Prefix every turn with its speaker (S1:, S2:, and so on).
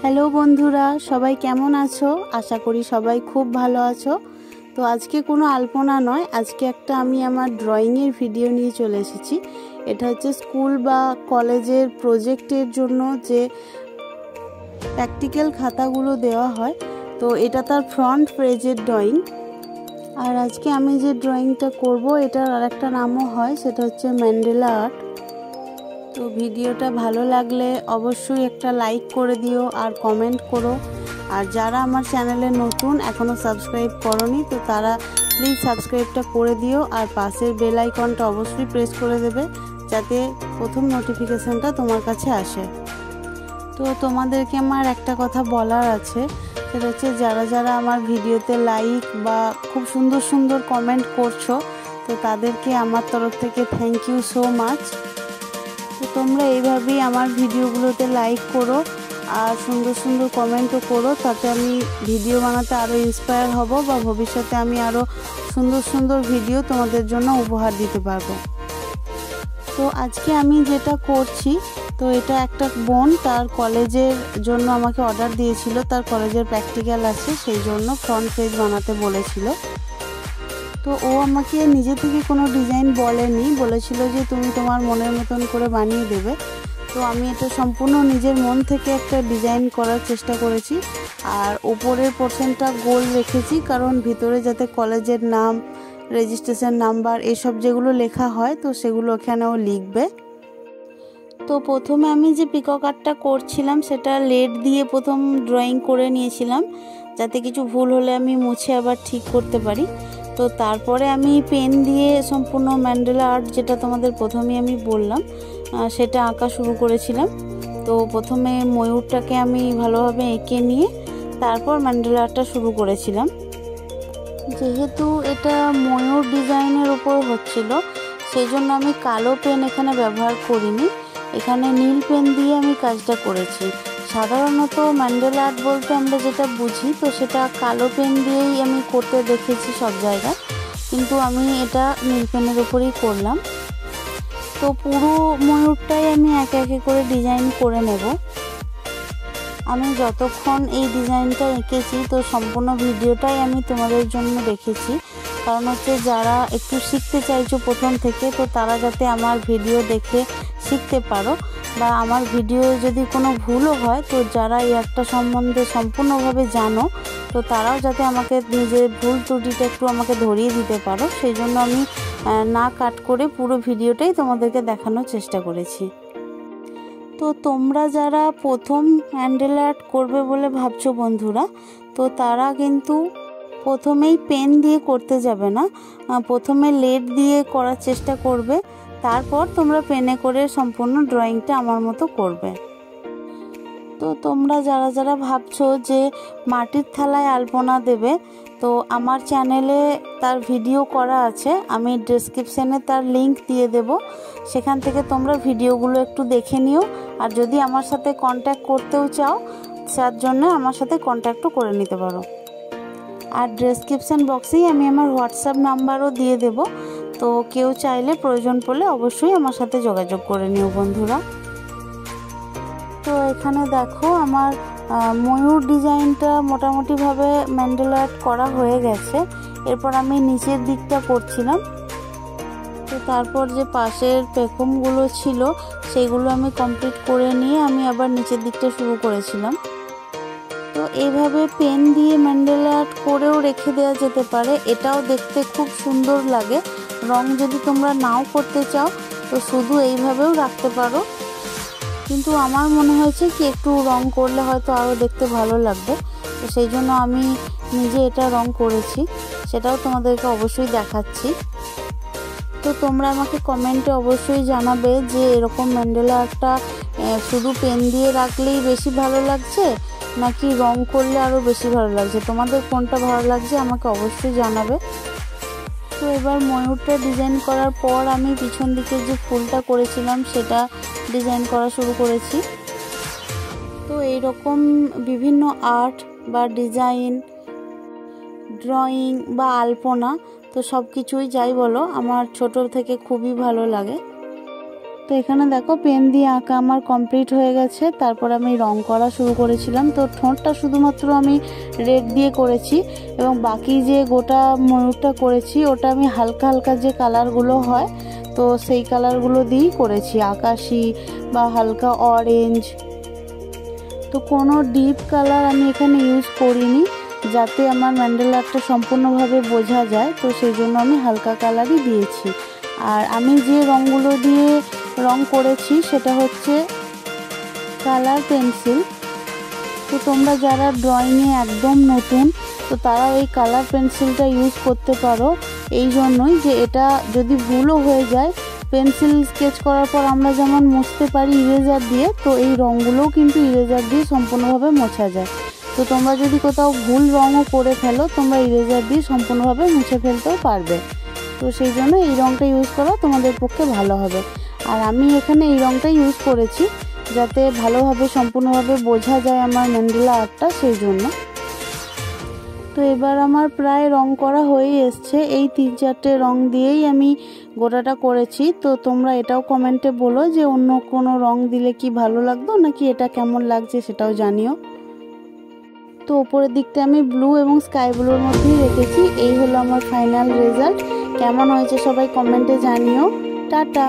S1: Hello বন্ধুরা, সবাই কেমন আছো? আশা করি সবাই খুব ভালো আছো। তো আজকে কোনো আলপনা নয়, আজকে একটা আমি আমার ড্রয়িংয়ের ভিডিও নিয়ে চলে এসেছি। এটা হচ্ছে স্কুল বা কলেজের প্রজেক্টের জন্য যে প্র্যাকটিক্যাল খাতাগুলো দেওয়া হয়, তো এটা তার ফ্রন্ট পেজের ড্রয়িং। আর আজকে আমি যে ড্রয়িংটা করব এটার আরেকটা নামও হয়, সেটা হচ্ছে ম্যান্ডেলা আর্ট। তো ভিডিওটা ভালো লাগলে অবশ্যই একটা লাইক করে দিও আর কমেন্ট করো। আর যারা আমার চ্যানেলে নতুন এখনও সাবস্ক্রাইব করোনি, তো তারা প্লিজ সাবস্ক্রাইবটা করে দিও আর পাশের বেল আইকনটা অবশ্যই প্রেস করে দেবে, যাতে প্রথম নোটিফিকেশানটা তোমার কাছে আসে। তো তোমাদেরকে আমার একটা কথা বলার আছে, সেটা হচ্ছে যারা যারা আমার ভিডিওতে লাইক বা খুব সুন্দর সুন্দর কমেন্ট করছো, তো তাদেরকে আমার তরফ থেকে থ্যাংক ইউ সো মাচ। তো তোমরা এইভাবেই আমার ভিডিওগুলোতে লাইক করো আর সুন্দর সুন্দর কমেন্টও করো, তাতে আমি ভিডিও বানাতে আরও ইন্সপায়ার হব বা ভবিষ্যতে আমি আরও সুন্দর সুন্দর ভিডিও তোমাদের জন্য উপহার দিতে পারবো। তো আজকে আমি যেটা করছি, তো এটা একটা বোন তার কলেজের জন্য আমাকে অর্ডার দিয়েছিল, তার কলেজের প্র্যাকটিক্যাল আছে, সেই জন্য ফ্রন্ট পেজ বানাতে বলেছিল। তো ও আমাকে নিজে থেকে কোনো ডিজাইন বলেনি, বলেছিল যে তুমি তোমার মনের মতন করে বানিয়ে দেবে। তো আমি এটা সম্পূর্ণ নিজের মন থেকে একটা ডিজাইন করার চেষ্টা করেছি। আর উপরের পোর্শনটা গোল রেখেছি, কারণ ভিতরে যাতে কলেজের নাম, রেজিস্ট্রেশন নাম্বার এসব যেগুলো লেখা হয়, তো সেগুলো এখানেও লিখবে। তো প্রথমে আমি যে পিকক আর্টটা করছিলাম সেটা লেড দিয়ে প্রথম ড্রয়িং করে নিয়েছিলাম, যাতে কিছু ভুল হলে আমি মুছে আবার ঠিক করতে পারি। তো তারপরে আমি পেন দিয়ে সম্পূর্ণ ম্যান্ডেলা আর্ট, যেটা তোমাদের প্রথমেই আমি বললাম, সেটা আঁকা শুরু করেছিলাম। তো প্রথমে ময়ূরটাকে আমি ভালোভাবে এঁকে নিয়ে তারপর ম্যান্ডেলা আর্টটা শুরু করেছিলাম। যেহেতু এটা ময়ূর ডিজাইনের উপর হচ্ছিল, সেই জন্য আমি কালো পেন এখানে ব্যবহার করিনি, এখানে নীল পেন দিয়ে আমি কাজটা করেছি। সাধারণত ম্যান্ডেলা আর্ট বলতে আমরা যেটা বুঝি, তো সেটা কালো পেন দিয়েই আমি করতে দেখেছি সব জায়গায়, কিন্তু আমি এটা নীল পেনের উপরেই করলাম। তো পুরো ময়ূরটাই আমি একে একে করে ডিজাইন করে নেব। আমি যতক্ষণ এই ডিজাইনটা এঁকেছি, তো সম্পূর্ণ ভিডিওটাই আমি তোমাদের জন্য রেখেছি, কারণ হচ্ছে যারা একটু শিখতে চাইছো প্রথম থেকে, তো তারা যাতে আমার ভিডিও দেখে শিখতে পারো, বা আমার ভিডিও যদি কোনো ভুলও হয়, তো যারা এই আর্টটা সম্বন্ধে সম্পূর্ণভাবে জানো, তো তারাও যাতে আমাকে নিজের ভুল ত্রুটিটা একটু আমাকে ধরিয়ে দিতে পারো, সেই জন্য আমি না কাট করে পুরো ভিডিওটাই তোমাদেরকে দেখানোর চেষ্টা করেছি। তো তোমরা যারা প্রথম ম্যান্ডেলা আর্ট করবে বলে ভাবছো বন্ধুরা, তো তারা কিন্তু প্রথমেই পেন দিয়ে করতে যাবে না, প্রথমে লেড দিয়ে করার চেষ্টা করবে, তারপর তোমরা পেনে করে সম্পূর্ণ ড্রয়িংটা আমার মতো করবে। তো তোমরা যারা যারা ভাবছো যে মাটির থালায় আলপনা দেবে, তো আমার চ্যানেলে তার ভিডিও করা আছে, আমি ডেসক্রিপশানে তার লিংক দিয়ে দেব, সেখান থেকে তোমরা ভিডিওগুলো একটু দেখে নিও। আর যদি আমার সাথে কন্ট্যাক্ট করতেও চাও, তার জন্য আমার সাথে কন্ট্যাক্টও করে নিতে পারো। আর ডেসক্রিপশান বক্সেই আমি আমার হোয়াটসঅ্যাপ নাম্বারও দিয়ে দেব, তো কেউ চাইলে প্রয়োজন পড়লে অবশ্যই আমার সাথে যোগাযোগ করে নিও বন্ধুরা। তো এখানে দেখো আমার ময়ূর ডিজাইনটা মোটামুটিভাবে ম্যান্ডেলা আর্ট করা হয়ে গেছে। এরপর আমি নিচের দিকটা করছিলাম। তো তারপর যে পাশের পেখমগুলো ছিল সেগুলো আমি কমপ্লিট করে নিয়ে আমি আবার নিচের দিকটা শুরু করেছিলাম। তো এইভাবে পেন দিয়ে ম্যান্ডেলা আর্ট করেও রেখে দেওয়া যেতে পারে, এটাও দেখতে খুব সুন্দর লাগে। রং যদি তোমরা নাও করতে চাও, তো শুধু এইভাবেও রাখতে পারো, কিন্তু আমার মনে হয়েছে কি একটু রং করলে হয়তো আরও দেখতে ভালো লাগবে, তো সেই জন্য আমি নিজে এটা রং করেছি, সেটাও তোমাদেরকে অবশ্যই দেখাচ্ছি। তো তোমরা আমাকে কমেন্টে অবশ্যই জানাবে যে এরকম ম্যান্ডেলা আর্টটা শুধু পেন দিয়ে রাখলেই বেশি ভালো লাগছে, নাকি রং করলে আরও বেশি ভালো লাগছে, তোমাদের কোনটা ভালো লাগছে আমাকে অবশ্যই জানাবে। তো এবার ময়ূরটা ডিজাইন করার পর আমি পিছন দিকে যে ফুলটা করেছিলাম সেটা ডিজাইন করা শুরু করেছি। তো এইরকম বিভিন্ন আর্ট বা ডিজাইন, ড্রয়িং বা আলপনা, তো সব কিছুই যাই বলো আমার ছোট থেকে খুবই ভালো লাগে। তো এখানে দেখো পেন দিয়ে আঁকা আমার কমপ্লিট হয়ে গেছে। তারপর আমি রং করা শুরু করেছিলাম। তো ঠোঁটটা শুধুমাত্র আমি রেড দিয়ে করেছি এবং বাকি যে গোটা ময়ূরটা করেছি ওটা আমি হালকা হালকা যে কালারগুলো হয় তো সেই কালারগুলো দিয়েই করেছি, আকাশি বা হালকা অরেঞ্জ। তো কোনো ডিপ কালার আমি এখানে ইউজ করিনি, যাতে আমার ম্যান্ডেলা আর্টটা সম্পূর্ণভাবে বোঝা যায়। তো সেই জন্য আমি হালকা কালারই দিয়েছি। আর আমি যে রঙগুলো দিয়ে রং করেছি সেটা হচ্ছে কালার পেন্সিল। তো তোমরা যারা ড্রয়িংয়ে একদম নতুন তো তারা এই কালার পেন্সিলটা ইউজ করতে পারো, এই জন্যই যে এটা যদি ভুলও হয়ে যায়, পেন্সিল স্কেচ করার পর আমরা যেমন মুছতে পারি ইরেজার দিয়ে, তো এই রঙগুলোও কিন্তু ইরেজার দিয়ে সম্পূর্ণভাবে মোছা যায়। তো তোমরা যদি কোথাও ভুল রঙও করে ফেলো, তোমরা ইরেজার দিয়ে সম্পূর্ণভাবে মুছে ফেলতেও পারবে। তো সেই জন্য এই রঙটা ইউজ করা তোমাদের পক্ষে ভালো হবে। আর আমি এখানে এই রঙটা ইউজ করেছি যাতে ভালোভাবে সম্পূর্ণভাবে বোঝা যায় আমার ম্যান্ডেলা আর্টটা, সেই জন্য। তো এবার আমার প্রায় রং করা হয়ে এসছে। এই 3-4টে রং দিয়েই আমি গোটাটা করেছি। তো তোমরা এটাও কমেন্টে বলো যে অন্য কোনো রং দিলে কি ভালো লাগতো নাকি এটা কেমন লাগছে সেটাও জানিও। তো উপরের দিকটা আমি ব্লু এবং স্কাই ব্লুর মধ্যেই রেখেছি। এই হলো আমার ফাইনাল রেজাল্ট। কেমন হয়েছে সবাই কমেন্টে জানিও। টাটা।